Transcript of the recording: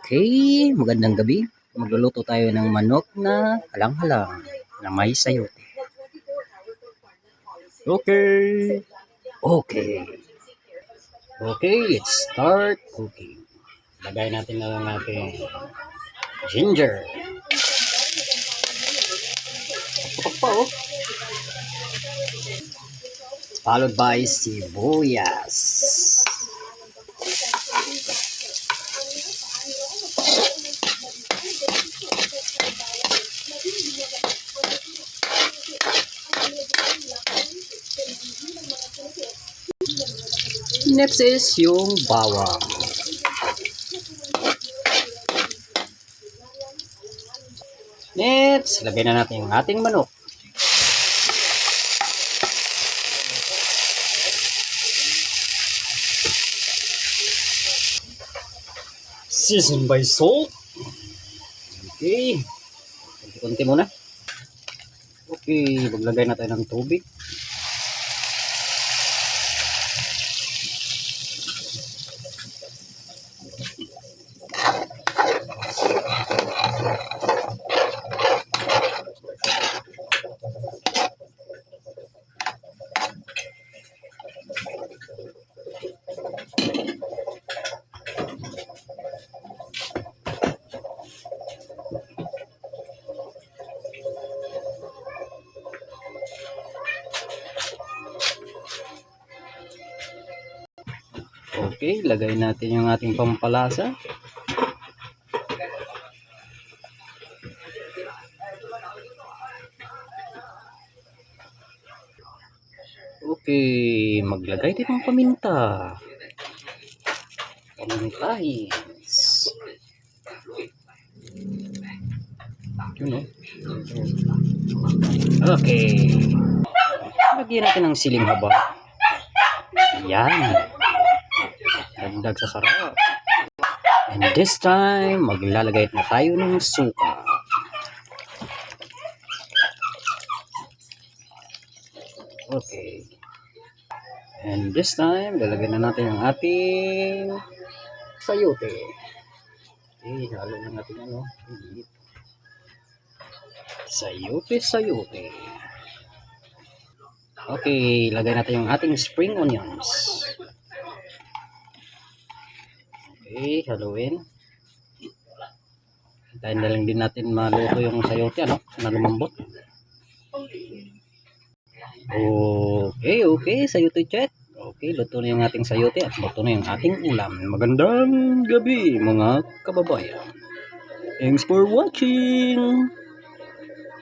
Okay, magandang gabi. Magluluto tayo ng manok na halang-halang na may sayote. Okay. Okay. Okay, let's start cooking. Lagay natin na lang natin ginger. Oh. Followed by sibuyas. Next is yung bawang. Next, lagay na natin yung ating manok. Season by salt. Okay. Kunti-kunti muna. Okay, maglagay na tayo ng tubig. Okay, lagay natin yung ating pampalasa. Okay, maglagay din ng paminta. Pamintahis. Yun, oh. Okay. Lagyan natin ng siling haba. Yan. Dagdag sa sarap. And this time, maglalagay na tayo ng suka. Okay. And this time, lalagyan na natin ang ating sayote. Okay, halo na natin ano. Sayote. Okay, lagay natin yung ating spring onions. Okay, haluin. Hintayin na lang din natin maluto yung sayote, ano, na lumambot. Okay, sayote chat. Okay, luto na yung ating sayote at luto na yung ating ulam. Magandang gabi mga kababayan. Thanks for watching.